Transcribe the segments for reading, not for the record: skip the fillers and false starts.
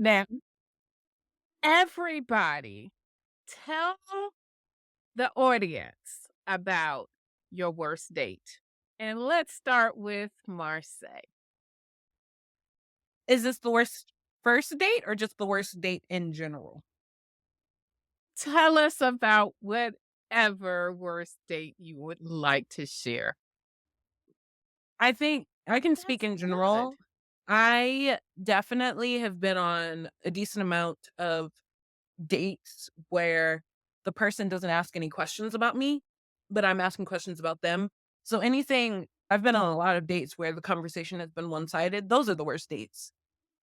Now, everybody, tell the audience about your worst date. And let's start with Marsé. Is this the worst first date or just the worst date in general? Tell us about whatever worst date you would like to share. I think I can speak That's in good. general. I definitely have been on a decent amount of dates where the person doesn't ask any questions about me, but I'm asking questions about them. So anything I've been on a lot of dates where the conversation has been one-sided. Those are the worst dates.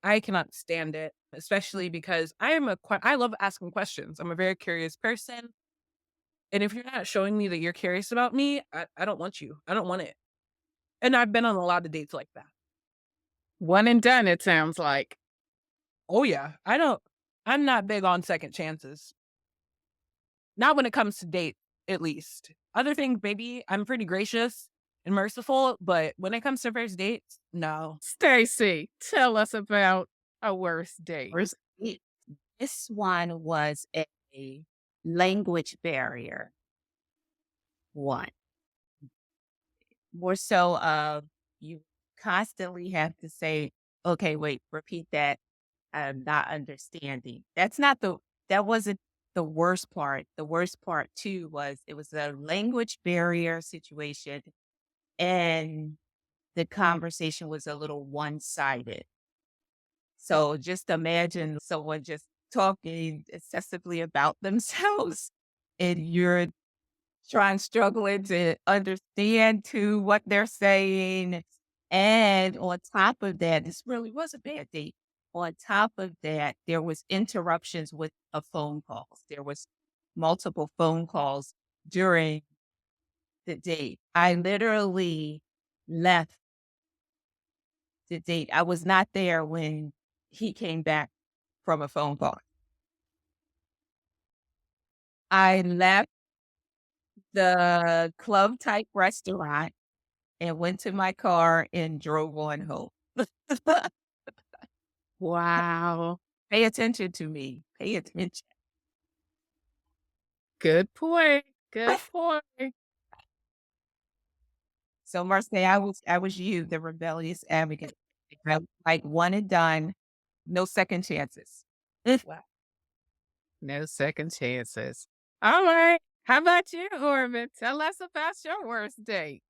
I cannot stand it, especially because I love asking questions. I'm a very curious person. And if you're not showing me that you're curious about me, I don't want you. I don't want it. And I've been on a lot of dates like that. One and done, it sounds like. Oh yeah. I'm not big on second chances. Not when it comes to date, at least. Other things, maybe I'm pretty gracious and merciful, but when it comes to first dates, no. Stacey, tell us about a worst date. First, this one was a language barrier one. More so you constantly have to say, okay, wait, repeat that. I'm not understanding. That wasn't the worst part. The worst part too was it was a language barrier situation and the conversation was a little one-sided. So just imagine someone just talking excessively about themselves and you're struggling to understand to what they're saying. And on top of that, this really was a bad date. On top of that, there was interruptions with a phone calls. There was multiple phone calls during the date. I literally left the date. I was not there when he came back from a phone call. I left the club type restaurant and went to my car and drove on home. Wow. Pay attention to me. Pay attention. Good point. Good point. So Marcy, I was you, the rebellious advocate. Like one and done, no second chances. Wow. No second chances. All right. How about you, Orvin? Tell us about your worst date.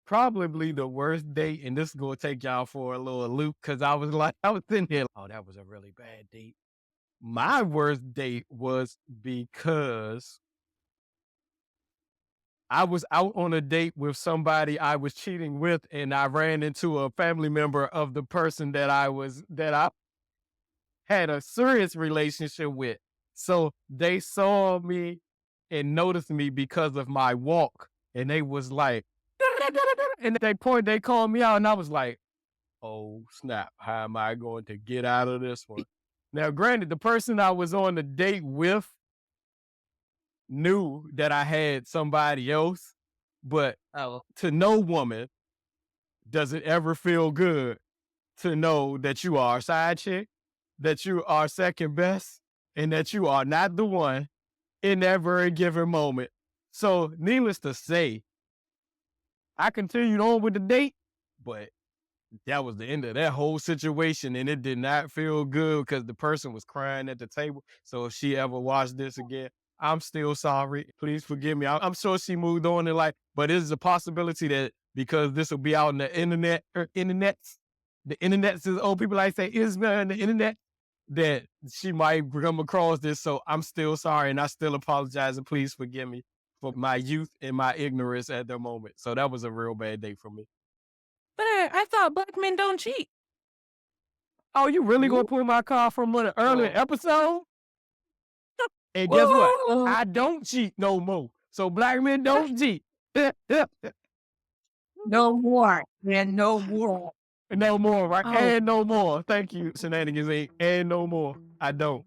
Probably the worst date, and this is gonna take y'all for a little loop because I was like, I was sitting here, oh, that was a really bad date. My worst date was because I was out on a date with somebody I was cheating with, and I ran into a family member of the person that I had a serious relationship with. So they saw me and noticed me because of my walk, and they was like, and they called me out, and I was like, oh snap, how am I going to get out of this one? Now, granted, the person I was on the date with knew that I had somebody else, but Oh, to no woman does it ever feel good to know that you are a side chick, that you are second best, and that you are not the one in that very given moment. So, needless to say, I continued on with the date, but that was the end of that whole situation, and it did not feel good because the person was crying at the table. So if she ever watched this again, I'm still sorry. Please forgive me. I'm sure she moved on in life, but it is a possibility that because this will be out on the internet, the internets, as old people like to say, is on the internet, that she might come across this. So I'm still sorry, and I still apologize, and please forgive me for my youth and my ignorance at the moment. So that was a real bad day for me. But I thought black men don't cheat. Oh, you really gonna ooh, pull my car from an earlier oh, episode? And guess what? whoa, I don't cheat no more. So black men don't cheat. no more, man, no more. No more, right? Oh, And no more. Thank you, Shenanigans Inc. And no more. I don't.